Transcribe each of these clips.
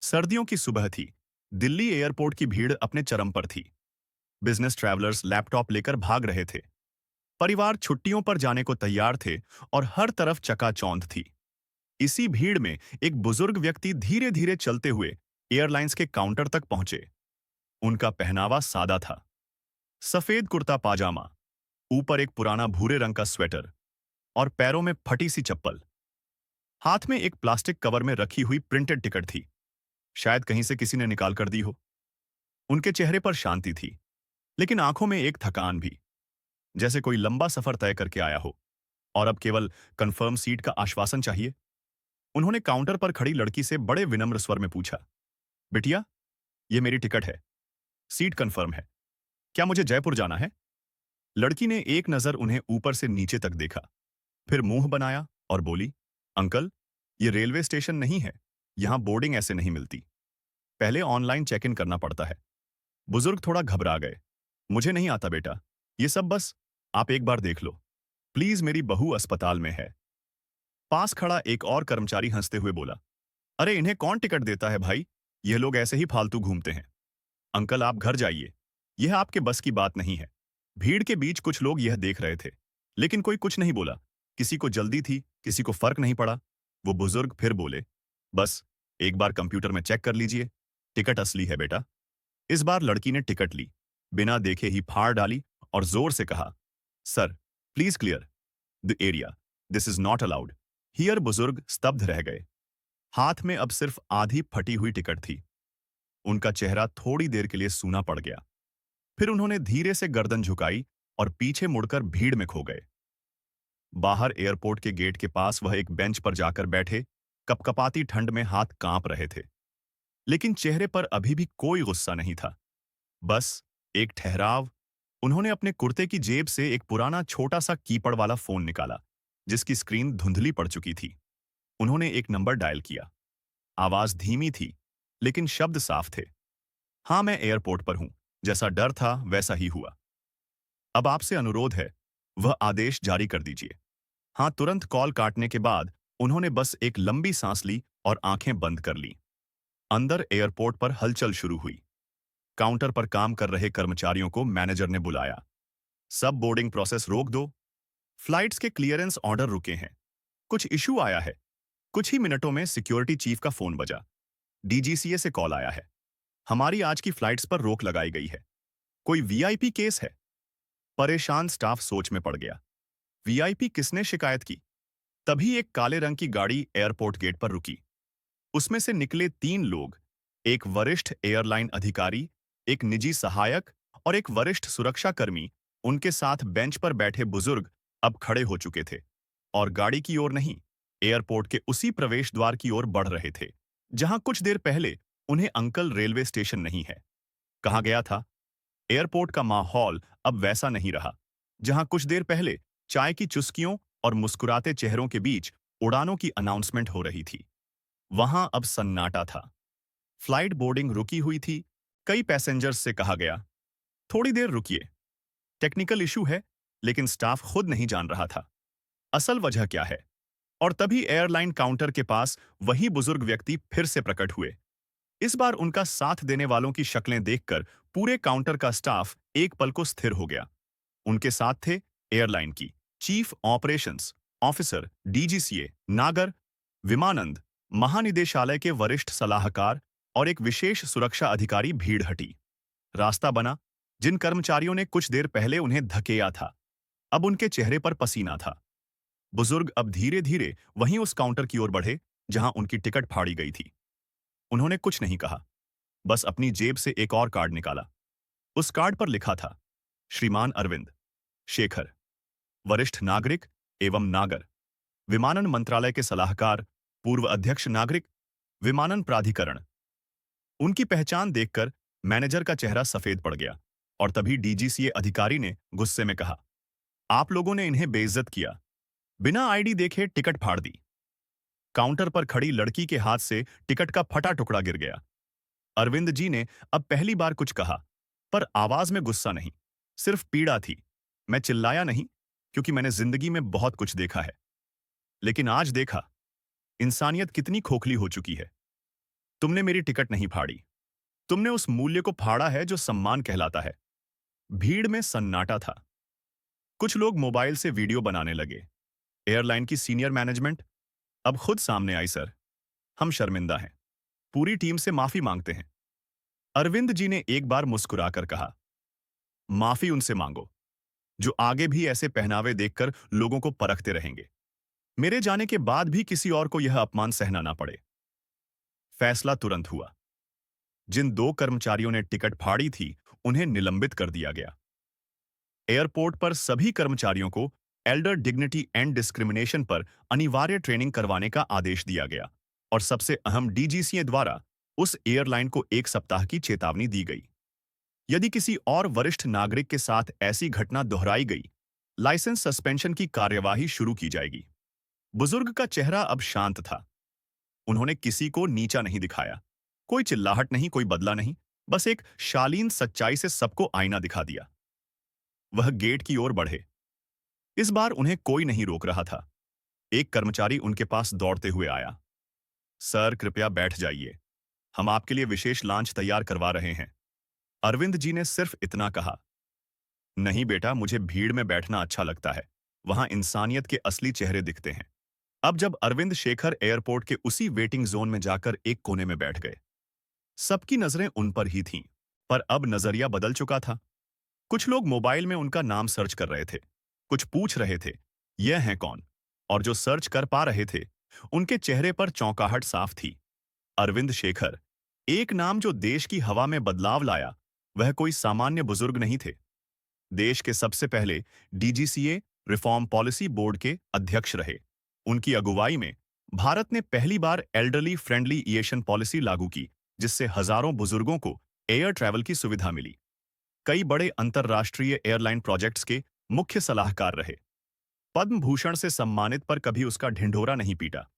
सर्दियों की सुबह थी। दिल्ली एयरपोर्ट की भीड़ अपने चरम पर थी। बिजनेस ट्रैवलर्स लैपटॉप लेकर भाग रहे थे। परिवार छुट्टियों पर जाने को तैयार थे और हर तरफ चकाचौंध थी। इसी भीड़ में एक बुजुर्ग व्यक्ति धीरे धीरे चलते हुए एयरलाइंस के काउंटर तक पहुंचे। उनका पहनावा सादा था। सफेद कुर्ता पाजामा, ऊपर एक पुराना भूरे रंग का स्वेटर और पैरों में फटी सी चप्पल। हाथ में एक प्लास्टिक कवर में रखी हुई प्रिंटेड टिकट थी। शायद कहीं से किसी ने निकाल कर दी हो। उनके चेहरे पर शांति थी, लेकिन आंखों में एक थकान भी, जैसे कोई लंबा सफर तय करके आया हो और अब केवल कंफर्म सीट का आश्वासन चाहिए। उन्होंने काउंटर पर खड़ी लड़की से बड़े विनम्र स्वर में पूछा, बिटिया, ये मेरी टिकट है। सीट कंफर्म है। क्या मुझे जयपुर जाना है? लड़की ने एक नजर उन्हें ऊपर से नीचे तक देखा, फिर मुंह बनाया और बोली, अंकल, ये रेलवे स्टेशन नहीं है। यहां बोर्डिंग ऐसे नहीं मिलती। पहले ऑनलाइन चेक इन करना पड़ता है। बुजुर्ग थोड़ा घबरा गए। मुझे नहीं आता बेटा, ये सब बस आप एक बार देख लो। प्लीज, मेरी बहू अस्पताल में है। पास खड़ा एक और कर्मचारी हंसते हुए बोला, अरे इन्हें कौन टिकट देता है भाई? ये लोग ऐसे ही फालतू घूमते हैं। अंकल, आप घर जाइए। यह आपके बस की बात नहीं है। भीड़ के बीच कुछ लोग यह देख रहे थे, लेकिन कोई कुछ नहीं बोला। किसी को जल्दी थी, किसी को फर्क नहीं पड़ा। वो बुजुर्ग फिर बोले, बस एक बार कंप्यूटर में चेक कर लीजिए। टिकट असली है बेटा। इस बार लड़की ने टिकट ली, बिना देखे ही फाड़ डाली और जोर से कहा, sir, please clear the area, this is not allowed here. बुजुर्ग स्तब्ध रह गए। हाथ में अब सिर्फ आधी फटी हुई टिकट थी। उनका चेहरा थोड़ी देर के लिए सूना पड़ गया। फिर उन्होंने धीरे से गर्दन झुकाई और पीछे मुड़कर भीड़ में खो गए। बाहर एयरपोर्ट के गेट के पास वह एक बेंच पर जाकर बैठे, कपकपाती ठंड में हाथ कांप रहे थे, लेकिन चेहरे पर अभी भी कोई गुस्सा नहीं था, बस एक ठहराव। उन्होंने अपने कुर्ते की जेब से एक पुराना छोटा सा कीपैड वाला फोन निकाला, जिसकी स्क्रीन धुंधली पड़ चुकी थी। उन्होंने एक नंबर डायल किया। आवाज धीमी थी, लेकिन शब्द साफ थे। हाँ, मैं एयरपोर्ट पर हूं। जैसा डर था वैसा ही हुआ। अब आपसे अनुरोध है, वह आदेश जारी कर दीजिए। हाँ, तुरंत कॉल काटने के बाद उन्होंने बस एक लंबी सांस ली और आंखें बंद कर ली। अंदर एयरपोर्ट पर हलचल शुरू हुई। काउंटर पर काम कर रहे कर्मचारियों को मैनेजर ने बुलाया। सब बोर्डिंग प्रोसेस रोक दो। फ्लाइट्स के क्लियरेंस ऑर्डर रुके हैं। कुछ इशू आया है। कुछ ही मिनटों में सिक्योरिटी चीफ का फोन बजा। डीजीसीए से कॉल आया है। हमारी आज की फ्लाइट्स पर रोक लगाई गई है। कोई वीआईपी केस है? परेशान स्टाफ सोच में पड़ गया। वीआईपी किसने शिकायत की? तभी एक काले रंग की गाड़ी एयरपोर्ट गेट पर रुकी। उसमें से निकले तीन लोग, एक वरिष्ठ एयरलाइन अधिकारी, एक निजी सहायक और एक वरिष्ठ सुरक्षाकर्मी। उनके साथ बेंच पर बैठे बुजुर्ग अब खड़े हो चुके थे और गाड़ी की ओर नहीं, एयरपोर्ट के उसी प्रवेश द्वार की ओर बढ़ रहे थे, जहां कुछ देर पहले उन्हें अंकल रेलवे स्टेशन नहीं है कहा गया था। एयरपोर्ट का माहौल अब वैसा नहीं रहा, जहां कुछ देर पहले चाय की चुस्कियों और मुस्कुराते चेहरों के बीच उड़ानों की अनाउंसमेंट हो रही थी। वहां अब सन्नाटा था। फ्लाइट बोर्डिंग रुकी हुई थी। कई पैसेंजर्स से कहा गया, थोड़ी देर रुकिए, टेक्निकल इशू है, लेकिन स्टाफ खुद नहीं जान रहा था असल वजह क्या है। और तभी एयरलाइन काउंटर के पास वही बुजुर्ग व्यक्ति फिर से प्रकट हुए। इस बार उनका साथ देने वालों की शक्लें देखकर पूरे काउंटर का स्टाफ एक पल को स्थिर हो गया। उनके साथ थे एयरलाइन की चीफ ऑपरेशंस ऑफिसर डीजीसीए नागर, विमानंद महानिदेशालय के वरिष्ठ सलाहकार और एक विशेष सुरक्षा अधिकारी। भीड़ हटी। रास्ता बना। जिन कर्मचारियों ने कुछ देर पहले उन्हें धकेया था, अब उनके चेहरे पर पसीना था। बुजुर्ग अब धीरे धीरे वहीं उस काउंटर की ओर बढ़े जहां उनकी टिकट फाड़ी गई थी। उन्होंने कुछ नहीं कहा, बस अपनी जेब से एक और कार्ड निकाला। उस कार्ड पर लिखा था, श्रीमान अरविंद शेखर, वरिष्ठ नागरिक एवं नागर, विमानन मंत्रालय के सलाहकार, पूर्व अध्यक्ष नागरिक, विमानन प्राधिकरण। उनकी पहचान देखकर मैनेजर का चेहरा सफेद पड़ गया और तभी डीजीसीए अधिकारी ने गुस्से में कहा, आप लोगों ने इन्हें बेइज्जत किया, बिना आईडी देखे टिकट फाड़ दी। काउंटर पर खड़ी लड़की के हाथ से टिकट का फटा टुकड़ा गिर गया। अरविंद जी ने अब पहली बार कुछ कहा, पर आवाज में गुस्सा नहीं, सिर्फ पीड़ा थी। मैं चिल्लाया नहीं, क्योंकि मैंने जिंदगी में बहुत कुछ देखा है, लेकिन आज देखा इंसानियत कितनी खोखली हो चुकी है। तुमने मेरी टिकट नहीं फाड़ी। तुमने उस मूल्य को फाड़ा है जो सम्मान कहलाता है। भीड़ में सन्नाटा था। कुछ लोग मोबाइल से वीडियो बनाने लगे। एयरलाइन की सीनियर मैनेजमेंट अब खुद सामने आई। सर, हम शर्मिंदा हैं। पूरी टीम से माफी मांगते हैं। अरविंद जी ने एक बार मुस्कुराकर कहा, माफी उनसे मांगो जो आगे भी ऐसे पहनावे देखकर लोगों को परखते रहेंगे। मेरे जाने के बाद भी किसी और को यह अपमान सहना ना पड़े। फैसला तुरंत हुआ। जिन दो कर्मचारियों ने टिकट फाड़ी थी, उन्हें निलंबित कर दिया गया। एयरपोर्ट पर सभी कर्मचारियों को एल्डर डिग्निटी एंड डिस्क्रिमिनेशन पर अनिवार्य ट्रेनिंग करवाने का आदेश दिया गया और सबसे अहम डीजीसीए द्वारा उस एयरलाइन को 1 सप्ताह की चेतावनी दी गई। यदि किसी और वरिष्ठ नागरिक के साथ ऐसी घटना दोहराई गई, लाइसेंस सस्पेंशन की कार्यवाही शुरू की जाएगी। बुजुर्ग का चेहरा अब शांत था। उन्होंने किसी को नीचा नहीं दिखाया। कोई चिल्लाहट नहीं, कोई बदला नहीं, बस एक शालीन सच्चाई से सबको आईना दिखा दिया। वह गेट की ओर बढ़े। इस बार उन्हें कोई नहीं रोक रहा था। एक कर्मचारी उनके पास दौड़ते हुए आया। सर, कृपया बैठ जाइए। हम आपके लिए विशेष लॉन्च तैयार करवा रहे हैं। अरविंद जी ने सिर्फ इतना कहा। नहीं बेटा, मुझे भीड़ में बैठना अच्छा लगता है। वहां इंसानियत के असली चेहरे दिखते हैं। अब जब अरविंद शेखर एयरपोर्ट के उसी वेटिंग जोन में जाकर एक कोने में बैठ गए, सबकी नजरें उन पर ही थीं। पर अब नजरिया बदल चुका था। कुछ लोग मोबाइल में उनका नाम सर्च कर रहे थे। कुछ पूछ रहे थे, यह हैं कौन? और जो सर्च कर पा रहे थे, उनके चेहरे पर चौंकाहट साफ थी। अरविंद शेखर, एक नाम जो देश की हवा में बदलाव लाया। वह कोई सामान्य बुजुर्ग नहीं थे। देश के सबसे पहले डीजीसीए रिफॉर्म पॉलिसी बोर्ड के अध्यक्ष रहे। उनकी अगुवाई में भारत ने पहली बार एल्डरली फ्रेंडली एविएशन पॉलिसी लागू की, जिससे हजारों बुजुर्गों को एयर ट्रैवल की सुविधा मिली। कई बड़े अंतर्राष्ट्रीय एयरलाइन प्रोजेक्ट्स के मुख्य सलाहकार रहे। पद्म भूषण से सम्मानित, पर कभी उसका ढिंढोरा नहीं पीटा।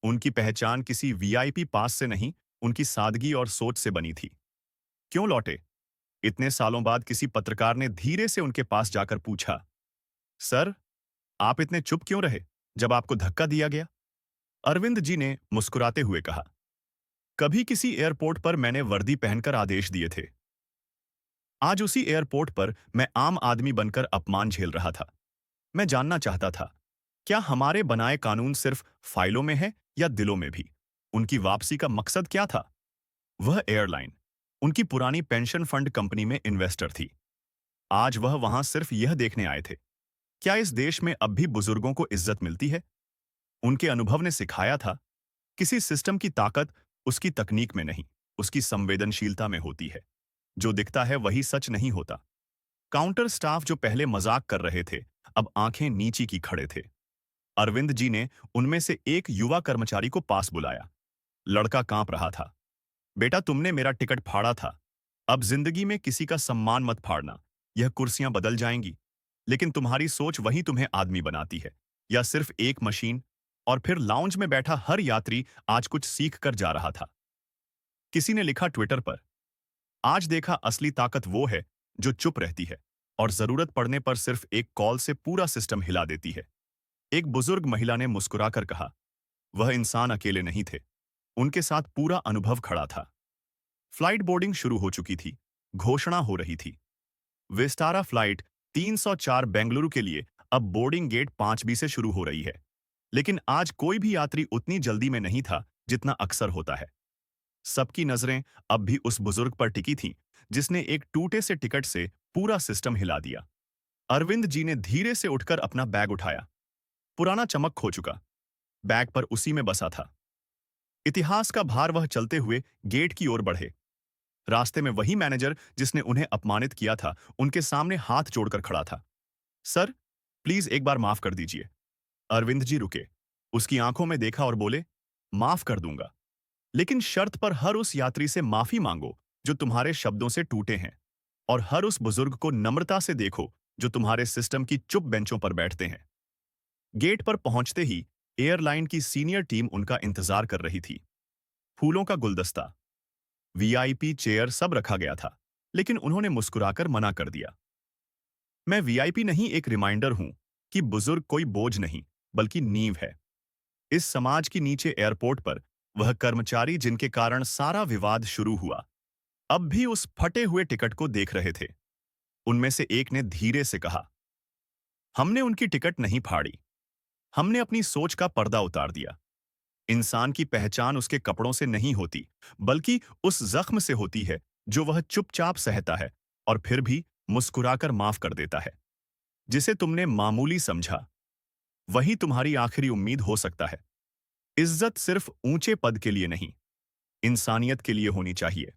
उनकी पहचान किसी वीआईपी पास से नहीं, उनकी सादगी और सोच से बनी थी। क्यों लौटे? इतने सालों बाद किसी पत्रकार ने धीरे से उनके पास जाकर पूछा, सर, आप इतने चुप क्यों रहे जब आपको धक्का दिया गया? अरविंद जी ने मुस्कुराते हुए कहा, कभी किसी एयरपोर्ट पर मैंने वर्दी पहनकर आदेश दिए थे। आज उसी एयरपोर्ट पर मैं आम आदमी बनकर अपमान झेल रहा था। मैं जानना चाहता था, क्या हमारे बनाए कानून सिर्फ फाइलों में है या दिलों में भी? उनकी वापसी का मकसद क्या था? वह एयरलाइन उनकी पुरानी पेंशन फंड कंपनी में इन्वेस्टर थी। आज वह वहां सिर्फ यह देखने आए थे, क्या इस देश में अब भी बुजुर्गों को इज्जत मिलती है? उनके अनुभव ने सिखाया था, किसी सिस्टम की ताकत उसकी तकनीक में नहीं, उसकी संवेदनशीलता में होती है। जो दिखता है वही सच नहीं होता। काउंटर स्टाफ जो पहले मजाक कर रहे थे, अब आंखें नीची की खड़े थे। अरविंद जी ने उनमें से एक युवा कर्मचारी को पास बुलाया। लड़का कांप रहा था। बेटा, तुमने मेरा टिकट फाड़ा था। अब जिंदगी में किसी का सम्मान मत फाड़ना। यह कुर्सियां बदल जाएंगी, लेकिन तुम्हारी सोच वही तुम्हें आदमी बनाती है, या सिर्फ एक मशीन? और फिर लाउंज में बैठा हर यात्री आज कुछ सीख कर जा रहा था। किसी ने लिखा ट्विटर पर, आज देखा असली ताकत वो है जो चुप रहती है और जरूरत पड़ने पर सिर्फ एक कॉल से पूरा सिस्टम हिला देती है। एक बुजुर्ग महिला ने मुस्कुराकर कहा, वह इंसान अकेले नहीं थे, उनके साथ पूरा अनुभव खड़ा था। फ्लाइट बोर्डिंग शुरू हो चुकी थी। घोषणा हो रही थी, विस्तारा फ्लाइट 304 बेंगलुरु के लिए अब बोर्डिंग गेट 5B से शुरू हो रही है। लेकिन आज कोई भी यात्री उतनी जल्दी में नहीं था जितना अक्सर होता है। सबकी नजरें अब भी उस बुजुर्ग पर टिकी थीं, जिसने एक टूटे से टिकट से पूरा सिस्टम हिला दिया। अरविंद जी ने धीरे से उठकर अपना बैग उठाया। पुराना चमक खो चुका, बैग पर उसी में बसा था। इतिहास का भार वह चलते हुए गेट की ओर बढ़े। रास्ते में वही मैनेजर जिसने उन्हें अपमानित किया था, उनके सामने हाथ जोड़कर खड़ा था। सर, प्लीज एक बार माफ कर दीजिए। अरविंद जी रुके, उसकी आंखों में देखा और बोले, माफ कर दूंगा, लेकिन शर्त पर हर उस यात्री से माफी मांगो जो तुम्हारे शब्दों से टूटे हैं, और हर उस बुजुर्ग को नम्रता से देखो जो तुम्हारे सिस्टम की चुप बेंचों पर बैठते हैं। गेट पर पहुंचते ही एयरलाइन की सीनियर टीम उनका इंतजार कर रही थी। फूलों का गुलदस्ता, वीआईपी चेयर सब रखा गया था, लेकिन उन्होंने मुस्कुराकर मना कर दिया। मैं वीआईपी नहीं, एक रिमाइंडर हूं कि बुजुर्ग कोई बोझ नहीं, बल्कि नींव है। इस समाज की नीचे एयरपोर्ट पर वह कर्मचारी जिनके कारण सारा विवाद शुरू हुआ, अब भी उस फटे हुए टिकट को देख रहे थे। उनमें से एक ने धीरे से कहा, हमने उनकी टिकट नहीं फाड़ी, हमने अपनी सोच का पर्दा उतार दिया। इंसान की पहचान उसके कपड़ों से नहीं होती, बल्कि उस जख्म से होती है जो वह चुपचाप सहता है और फिर भी मुस्कुराकर माफ कर देता है। जिसे तुमने मामूली समझा, वही तुम्हारी आखिरी उम्मीद हो सकता है। इज्जत सिर्फ ऊंचे पद के लिए नहीं, इंसानियत के लिए होनी चाहिए।